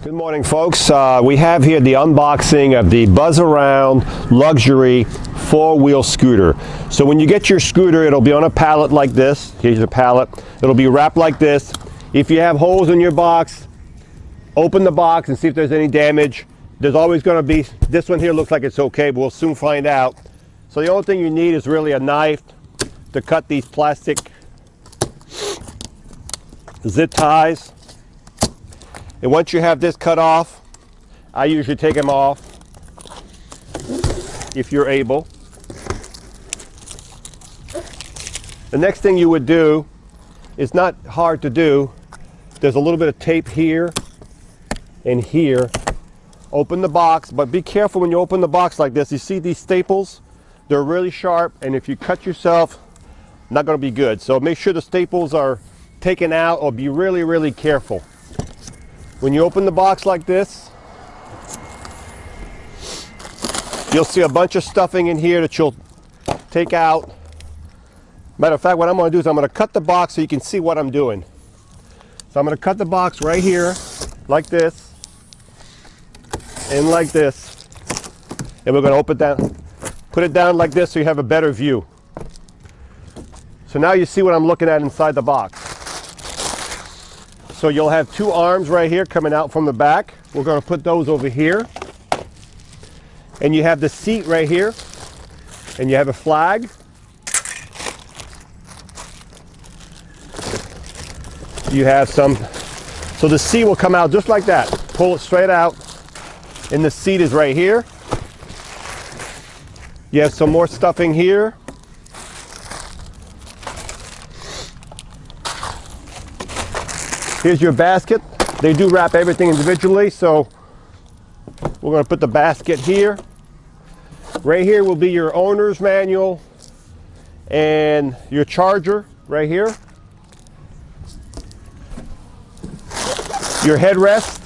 Good morning, folks. We have here the unboxing of the Buzzaround luxury four-wheel scooter. So when you get your scooter, it'll be on a pallet like this. Here's your pallet. It'll be wrapped like this. If you have holes in your box, open the box and see if there's any damage. There's always going to be, this one here looks like it's okay, but we'll soon find out. So the only thing you need is really a knife to cut these plastic zip ties. And once you have this cut off, I usually take them off if you're able. The next thing you would do is not hard to do. There's a little bit of tape here and here. Open the box, but be careful when you open the box like this. You see these staples? They're really sharp, and if you cut yourself, not going to be good. So make sure the staples are taken out, or be really, really careful. When you open the box like this, you'll see a bunch of stuffing in here that you'll take out. Matter of fact, what I'm going to do is I'm going to cut the box so you can see what I'm doing. So I'm going to cut the box right here, like this, and like this. And we're going to open it down, put it down like this so you have a better view. So now you see what I'm looking at inside the box. So you'll have two arms right here coming out from the back. We're going to put those over here. And you have the seat right here. And you have a flag. You have some, so the seat will come out just like that. Pull it straight out. And the seat is right here. You have some more stuffing here. Here's your basket. They do wrap everything individually, so we're going to put the basket here. Right here will be your owner's manual and your charger right here. Your headrest.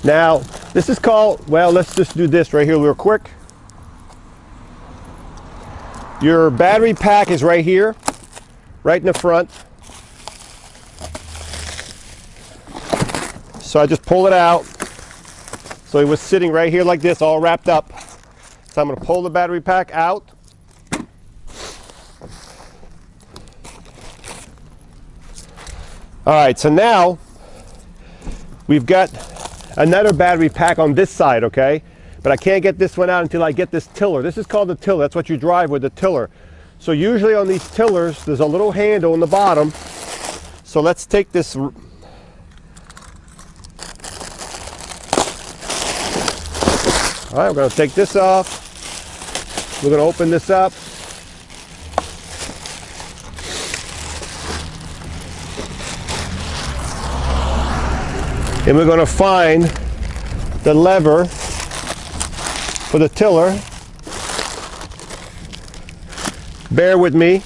Now, this is called, well, let's just do this right here real quick. Your battery pack is right here, right in the front. So I just pull it out. So it was sitting right here like this, all wrapped up. So I'm going to pull the battery pack out. All right, so now we've got another battery pack on this side, okay? But I can't get this one out until I get this tiller. This is called the tiller. That's what you drive with, the tiller. So usually on these tillers, there's a little handle in the bottom. So let's take this. All right, we're going to take this off. We're going to open this up. And we're going to find the lever for the tiller. Bear with me.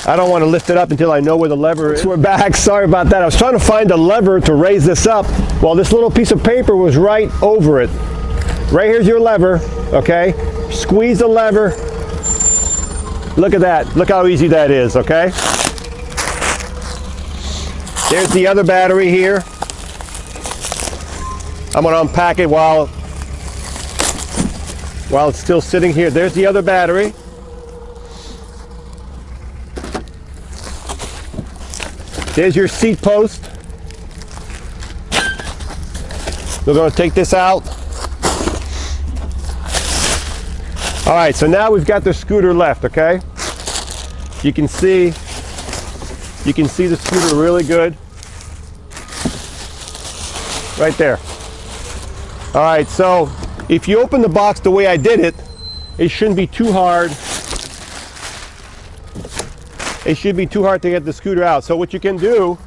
I don't want to lift it up until I know where the lever is. We're back. Sorry about that. I was trying to find the lever to raise this up. Well, this little piece of paper was right over it. Right here's your lever, okay? Squeeze the lever. Look at that. Look how easy that is, okay? There's the other battery here. I'm going to unpack it while it's still sitting here. There's the other battery. There's your seat post. We're going to take this out. All right, so now we've got the scooter left, okay? You can see the scooter really good. Right there. All right, so if you open the box the way I did it, it shouldn't be too hard. It should be too hard to get the scooter out. So what you can do,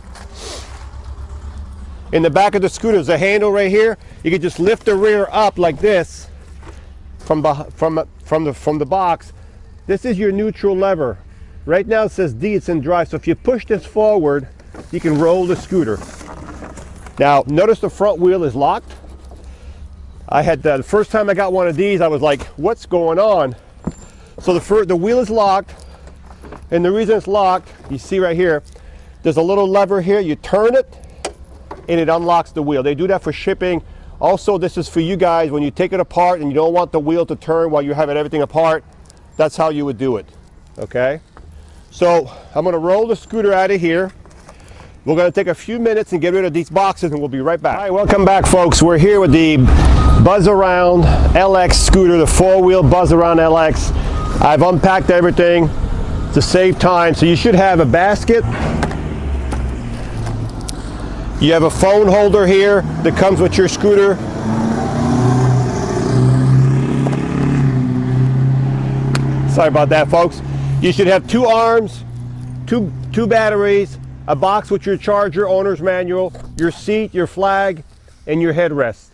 in the back of the scooter, there's a handle right here. You can just lift the rear up like this from the box. This is your neutral lever. Right now it says D, it's in drive. So if you push this forward, you can roll the scooter. Now, notice the front wheel is locked. I had the first time I got one of these, I was like, what's going on? So the wheel is locked. And the reason it's locked, you see right here, there's a little lever here. You turn it and it unlocks the wheel. They do that for shipping. Also, this is for you guys when you take it apart and you don't want the wheel to turn while you're having everything apart. That's how you would do it, okay? So I'm gonna roll the scooter out of here. We're gonna take a few minutes and get rid of these boxes and we'll be right back. All right, welcome back folks. We're here with the Buzzaround LX scooter, the 4-wheel Buzzaround LX. I've unpacked everything to save time. So you should have a basket. You have a phone holder here that comes with your scooter. Sorry about that, folks. You should have 2 arms, two batteries, a box with your charger, owner's manual, your seat, your flag, and your headrest.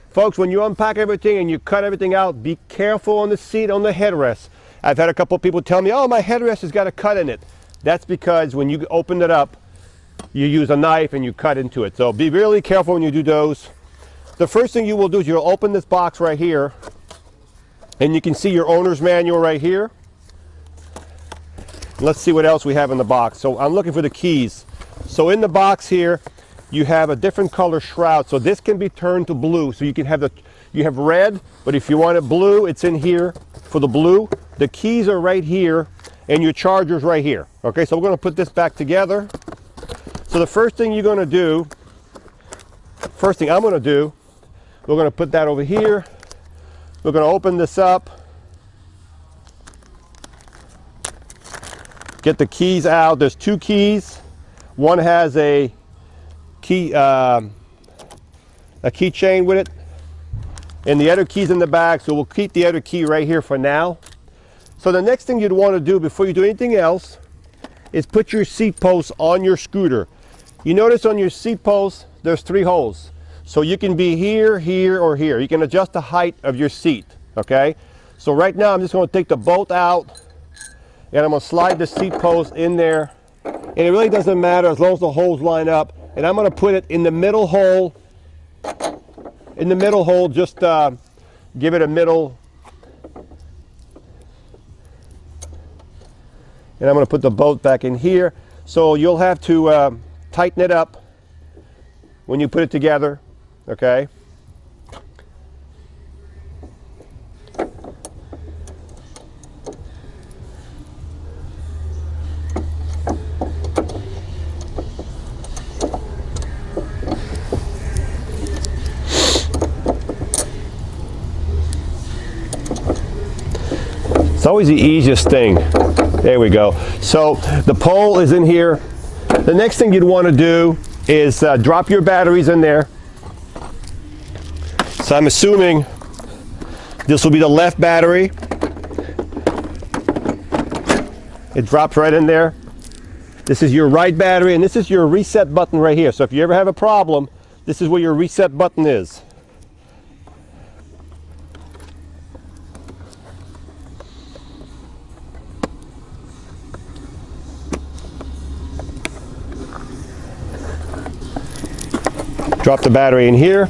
Folks, when you unpack everything and you cut everything out, be careful on the seat, on the headrest. I've had a couple people tell me, oh, my headrest has got a cut in it. That's because when you open it up, you use a knife and you cut into it. So be really careful when you do those. The first thing you will do is you'll open this box right here, and you can see your owner's manual right here. Let's see what else we have in the box. So I'm looking for the keys. So in the box here, you have a different color shroud. So this can be turned to blue. So you can have you have red, but if you want it blue, it's in here for the blue. The keys are right here, and your charger's right here. Okay, so we're gonna put this back together. So the first thing I'm gonna do, we're gonna put that over here. We're gonna open this up. Get the keys out. There's 2 keys. One has a keychain with it, and the other key's in the back, so we'll keep the other key right here for now. So the next thing you'd want to do before you do anything else is put your seat posts on your scooter. You notice on your seat posts there's 3 holes, so you can be here, here, or here. You can adjust the height of your seat, okay? So right now I'm just going to take the bolt out and I'm going to slide the seat post in there, and it really doesn't matter as long as the holes line up. And I'm going to put it in the middle hole. In the middle hole, just give it a middle. And I'm going to put the bolt back in here. So you'll have to tighten it up when you put it together, okay? It's always the easiest thing. There we go. So the pole is in here. The next thing you'd want to do is drop your batteries in there. So I'm assuming this will be the left battery. It drops right in there. This is your right battery, and this is your reset button right here. So if you ever have a problem, this is where your reset button is. Drop the battery in here,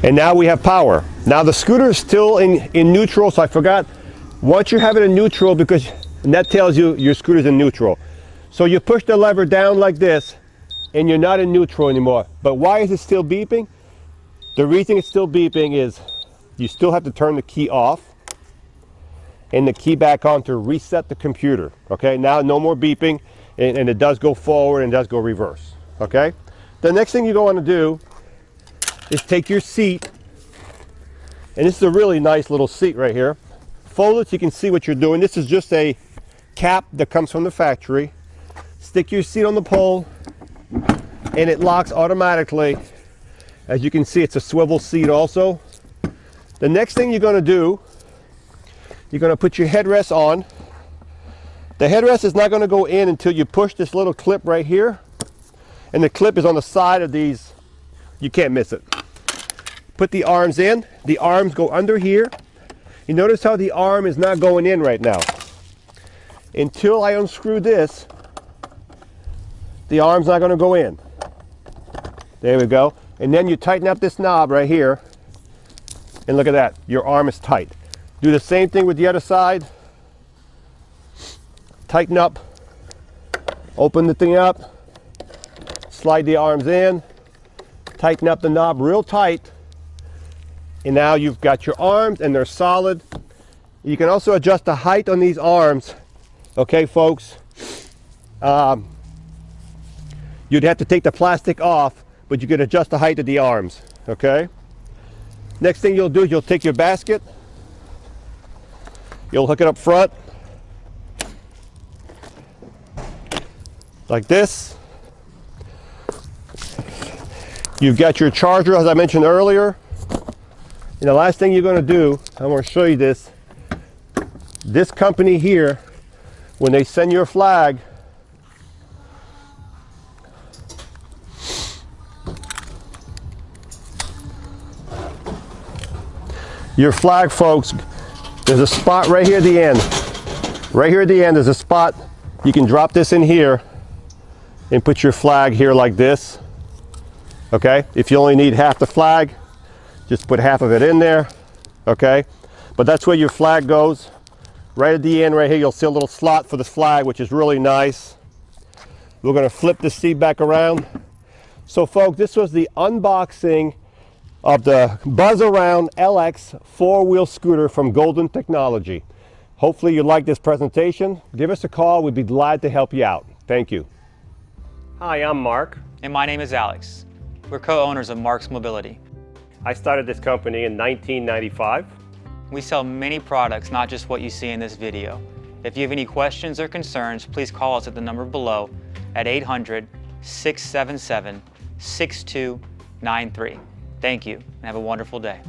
and now we have power. Now the scooter is still in neutral, so I forgot. Once you have it in neutral, and that tells you your scooter's in neutral. So you push the lever down like this, and you're not in neutral anymore. But why is it still beeping? The reason it's still beeping is you still have to turn the key off and the key back on to reset the computer. Okay, now no more beeping, and it does go forward and does go reverse. Okay. The next thing you're going to do is take your seat, and this is a really nice little seat right here. Fold it so you can see what you're doing. This is just a cap that comes from the factory. Stick your seat on the pole, and it locks automatically. As you can see, it's a swivel seat also. The next thing you're going to do, you're going to put your headrest on. The headrest is not going to go in until you push this little clip right here. And the clip is on the side of these. You can't miss it. Put the arms in. The arms go under here. You notice how the arm is not going in right now. Until I unscrew this, the arm's not going to go in. There we go. And then you tighten up this knob right here. And look at that. Your arm is tight. Do the same thing with the other side. tighten up, open the thing up, slide the arms in, tighten up the knob real tight, and now you've got your arms and they're solid. You can also adjust the height on these arms, okay folks? You'd have to take the plastic off, but you can adjust the height of the arms, okay? Next thing you'll do is you'll take your basket, you'll hook it up front, like this. You've got your charger, as I mentioned earlier. And the last thing you're going to do, I'm going to show you this. This company here, when they send your flag, your flag, folks, there's a spot right here at the end. Right here at the end, there's a spot. You can drop this in here and put your flag here like this. Okay? If you only need half the flag, just put half of it in there. Okay? But that's where your flag goes. Right at the end, right here, you'll see a little slot for the flag, which is really nice. We're going to flip the seat back around. So, folks, this was the unboxing of the Buzzaround LX four-wheel scooter from Golden Technology. Hopefully you like this presentation. Give us a call. We'd be glad to help you out. Thank you. Hi, I'm Mark. And my name is Alex. We're co-owners of Marc's Mobility. I started this company in 1995. We sell many products, not just what you see in this video. If you have any questions or concerns, please call us at the number below at 800-677-6293. Thank you, and have a wonderful day.